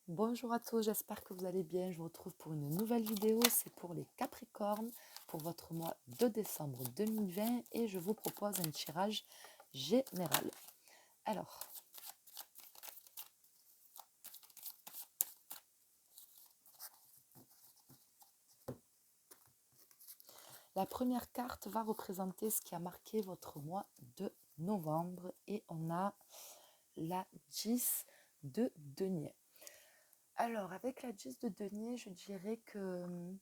Bonjour à tous, j'espère que vous allez bien. Je vous retrouve pour une nouvelle vidéo. C'est pour les Capricornes, pour votre mois de décembre 2020 et je vous propose un tirage général. Alors, la première carte va représenter ce qui a marqué votre mois de novembre et on a la 10 de denier. Alors, avec la 10 de denier, je dirais que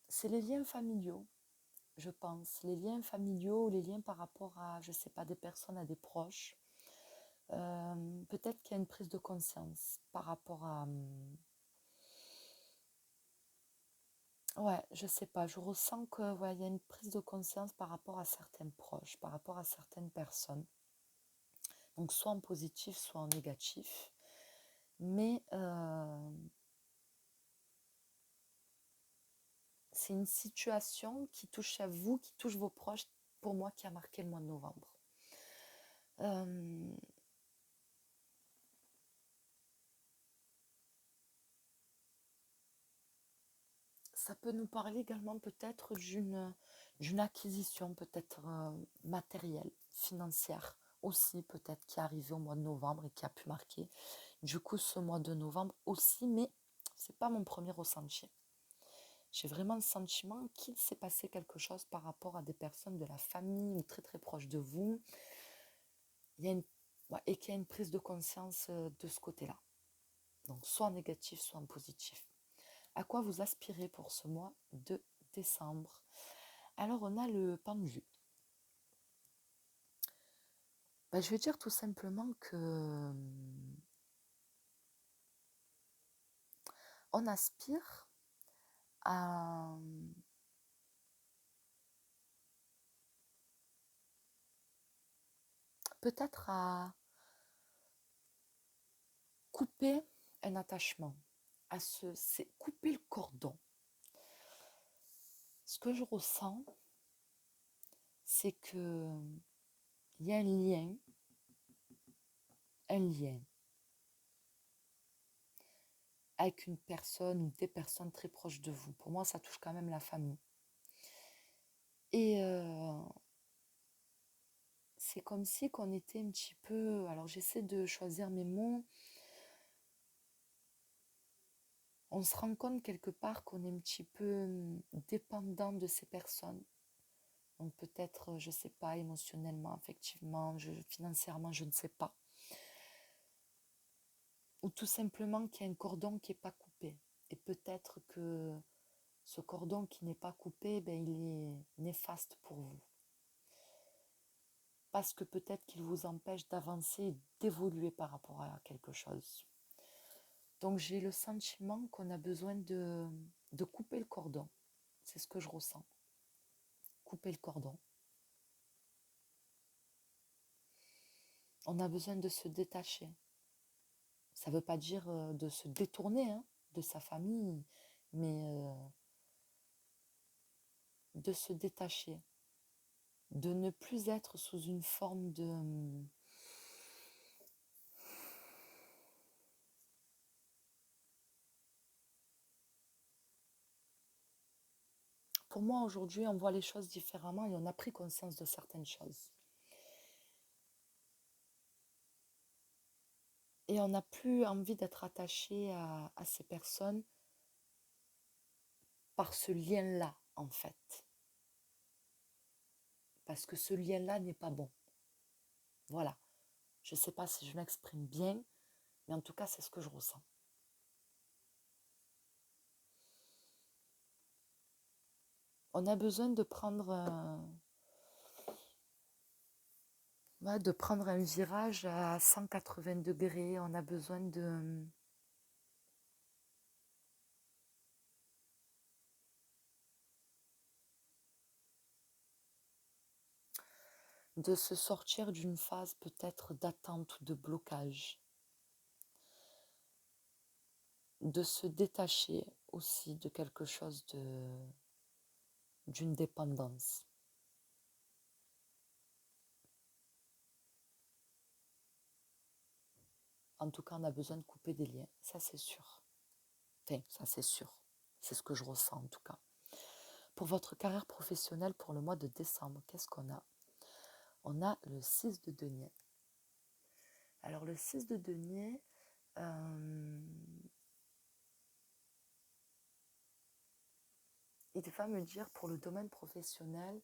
c'est les liens familiaux. Je pense, les liens familiaux, les liens par rapport à, je ne sais pas, des personnes, à des proches. Peut-être qu'il y a une prise de conscience par rapport à... ouais, je sais pas, je ressens que ouais, il y a une prise de conscience par rapport à certains proches, par rapport à certaines personnes. Donc soit en positif, soit en négatif. Mais c'est une situation qui touche à vous, qui touche vos proches, pour moi, qui a marqué le mois de novembre. Ça peut nous parler également peut-être d'une acquisition peut-être matérielle, financière aussi peut-être qui est arrivée au mois de novembre et qui a pu marquer du coup ce mois de novembre aussi, mais c'est pas mon premier ressenti. J'ai vraiment le sentiment qu'il s'est passé quelque chose par rapport à des personnes de la famille ou très très proches de vous. Il y a et qu'il y a une prise de conscience de ce côté-là. Donc soit en négatif, soit en positif. À quoi vous aspirez pour ce mois de décembre? Alors, on a le pendu. Je vais dire tout simplement que on aspire à peut-être à couper un attachement, c'est couper le cordon. Ce que je ressens, c'est que il y a un lien avec une personne ou des personnes très proches de vous. Pour moi, ça touche quand même la famille. Et c'est comme si qu'on était un petit peu... Alors, j'essaie de choisir mes mots. On se rend compte quelque part qu'on est un petit peu dépendant de ces personnes. Donc peut-être, je ne sais pas, émotionnellement, affectivement, financièrement, je ne sais pas. Ou tout simplement qu'il y a un cordon qui n'est pas coupé. Et peut-être que ce cordon qui n'est pas coupé, il est néfaste pour vous. Parce que peut-être qu'il vous empêche d'avancer et d'évoluer par rapport à quelque chose. Donc j'ai le sentiment qu'on a besoin de couper le cordon. C'est ce que je ressens. Couper le cordon. On a besoin de se détacher. Ça ne veut pas dire de se détourner de sa famille, mais de se détacher. De ne plus être sous une forme de... Pour moi, aujourd'hui, on voit les choses différemment et on a pris conscience de certaines choses. Et on n'a plus envie d'être attaché à ces personnes par ce lien-là, en fait. Parce que ce lien-là n'est pas bon. Voilà. Je ne sais pas si je m'exprime bien, mais en tout cas, c'est ce que je ressens. On a besoin de prendre un virage à 180 degrés. On a besoin de se sortir d'une phase peut-être d'attente ou de blocage. De se détacher aussi de quelque chose d'une dépendance. En tout cas, on a besoin de couper des liens, ça c'est sûr. Enfin, ça c'est sûr. C'est ce que je ressens en tout cas. Pour votre carrière professionnelle pour le mois de décembre, qu'est-ce qu'on a? On a le 6 de denier. Alors le 6 de denier, il va me dire pour le domaine professionnel,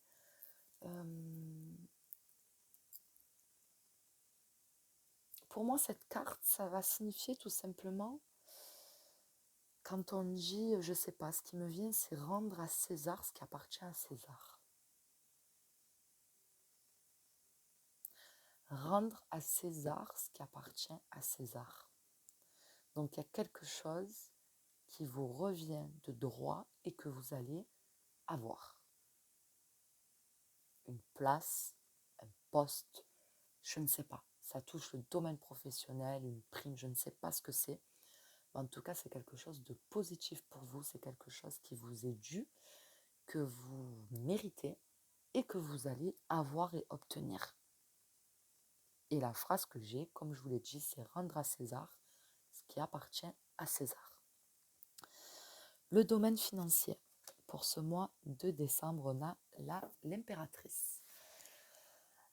pour moi cette carte, ça va signifier tout simplement, quand on dit, je sais pas, ce qui me vient, c'est rendre à César ce qui appartient à César. Rendre à César ce qui appartient à César. Donc il y a quelque chose qui vous revient de droit et que vous allez avoir. Une place, un poste, je ne sais pas. Ça touche le domaine professionnel, une prime, je ne sais pas ce que c'est. Mais en tout cas, c'est quelque chose de positif pour vous. C'est quelque chose qui vous est dû, que vous méritez et que vous allez avoir et obtenir. Et la phrase que j'ai, comme je vous l'ai dit, c'est rendre à César ce qui appartient à César. Le domaine financier. Pour ce mois de décembre, on a l'impératrice.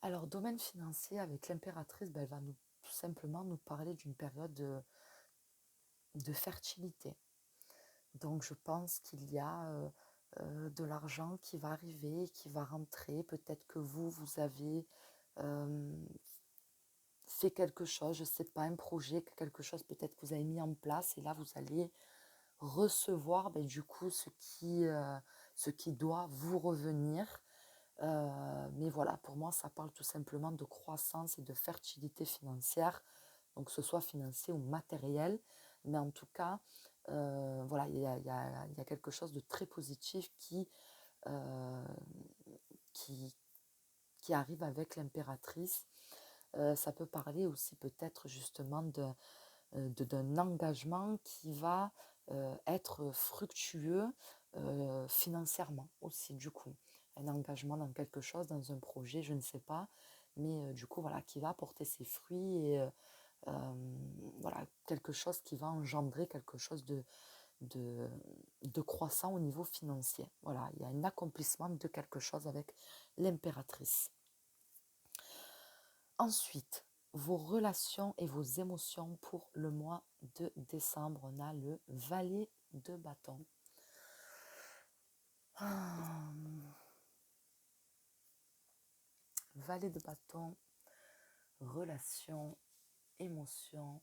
Alors, domaine financier, avec l'impératrice, elle va tout simplement nous parler d'une période de fertilité. Donc, je pense qu'il y a de l'argent qui va arriver, qui va rentrer. Peut-être que vous avez fait quelque chose, je ne sais pas, un projet, quelque chose peut-être que vous avez mis en place. Et là, vous allez recevoir du coup ce qui doit vous revenir. Mais voilà, pour moi, ça parle tout simplement de croissance et de fertilité financière, donc que ce soit financier ou matériel. Mais en tout cas, voilà, il y a quelque chose de très positif euh, qui arrive avec l'impératrice. Ça peut parler aussi peut-être justement d'un engagement qui va être fructueux financièrement aussi du coup. Un engagement dans quelque chose, dans un projet, je ne sais pas, mais du coup voilà, qui va apporter ses fruits et voilà, quelque chose qui va engendrer quelque chose de croissant au niveau financier. Voilà, il y a un accomplissement de quelque chose avec l'impératrice. Ensuite, vos relations et vos émotions pour le mois de décembre. On a le valet de bâton. Valet de bâton, relations, émotions.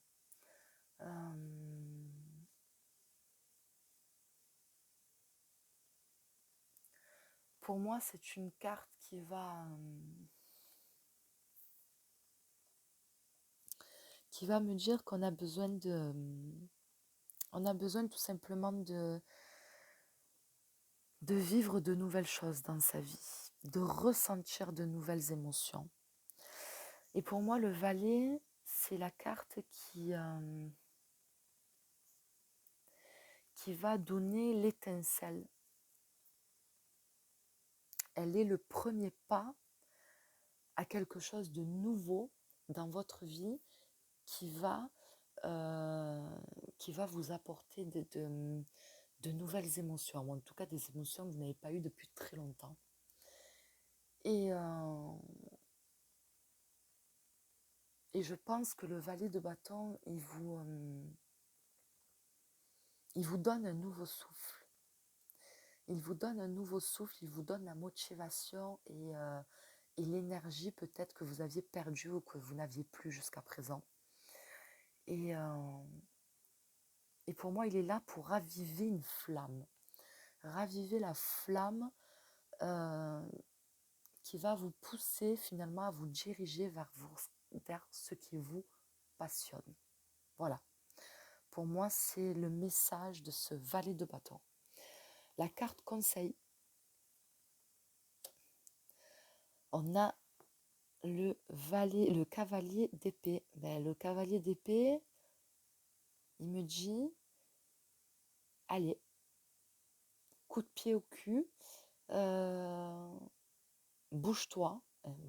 Pour moi, c'est une carte qui va me dire qu'on a besoin tout simplement de vivre de nouvelles choses dans sa vie, de ressentir de nouvelles émotions. Et pour moi, le valet, c'est la carte qui va donner l'étincelle. Elle est le premier pas à quelque chose de nouveau dans votre vie qui va vous apporter de nouvelles émotions, ou en tout cas des émotions que vous n'avez pas eues depuis très longtemps. Et je pense que le valet de bâton, il vous donne un nouveau souffle. Il vous donne un nouveau souffle, il vous donne la motivation et l'énergie peut-être que vous aviez perdue ou que vous n'aviez plus jusqu'à présent. Et pour moi, il est là pour raviver une flamme. Raviver la flamme qui va vous pousser finalement à vous diriger vers ce qui vous passionne. Voilà. Pour moi, c'est le message de ce valet de bâton. La carte conseil. On a le cavalier d'épée. Le cavalier d'épée, il me dit, allez, coup de pied au cul, bouge-toi,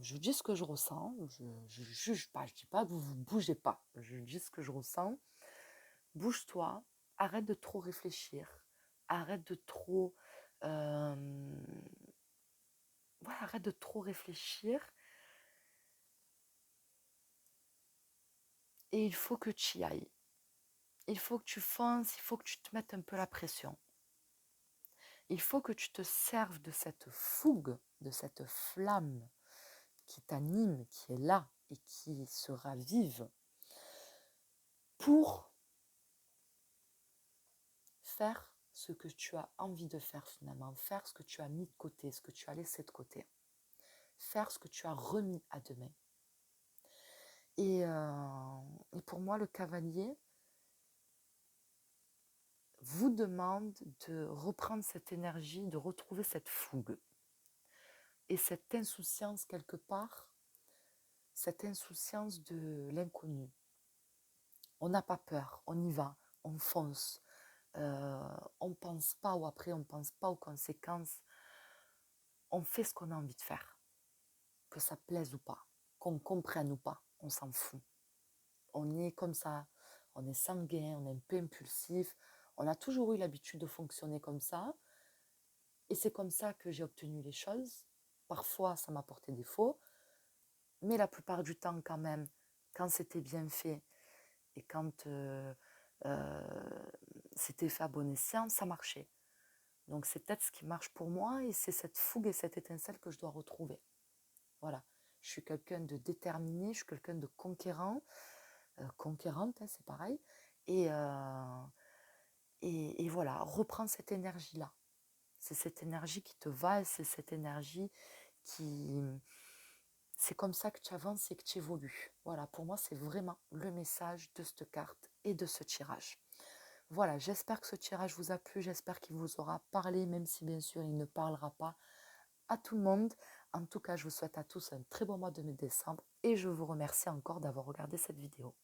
Je dis ce que je ressens, je juge pas, je dis pas que vous bougez pas, je dis ce que je ressens. Bouge-toi, arrête de trop réfléchir, arrête de trop, euh, ouais, arrête de trop réfléchir. Et il faut que tu y ailles. Il faut que tu fonces, il faut que tu te mettes un peu la pression. Il faut que tu te serves de cette fougue, de cette flamme qui t'anime, qui est là et qui sera vive pour faire ce que tu as envie de faire finalement, faire ce que tu as mis de côté, ce que tu as laissé de côté, faire ce que tu as remis à demain. Et pour moi, le cavalier vous demande de reprendre cette énergie, de retrouver cette fougue. Et cette insouciance quelque part, cette insouciance de l'inconnu. On n'a pas peur, on y va, on fonce. On ne pense pas ou après, on ne pense pas aux conséquences. On fait ce qu'on a envie de faire. Que ça plaise ou pas, qu'on comprenne ou pas, on s'en fout. On est comme ça, on est sanguin, on est un peu impulsif. On a toujours eu l'habitude de fonctionner comme ça. Et c'est comme ça que j'ai obtenu les choses. Parfois, ça m'a porté défaut. Mais la plupart du temps, quand même, quand c'était bien fait et quand c'était fait à bon escient, ça marchait. Donc c'est peut-être ce qui marche pour moi et c'est cette fougue et cette étincelle que je dois retrouver. Voilà. Je suis quelqu'un de déterminé, je suis quelqu'un de conquérant, conquérante, hein, c'est pareil. Et, euh, et voilà, reprends cette énergie-là. C'est cette énergie qui te va et c'est cette énergie qui... C'est comme ça que tu avances et que tu évolues. Voilà, pour moi, c'est vraiment le message de cette carte et de ce tirage. Voilà, j'espère que ce tirage vous a plu, j'espère qu'il vous aura parlé, même si bien sûr il ne parlera pas à tout le monde. En tout cas, je vous souhaite à tous un très bon mois de décembre et je vous remercie encore d'avoir regardé cette vidéo.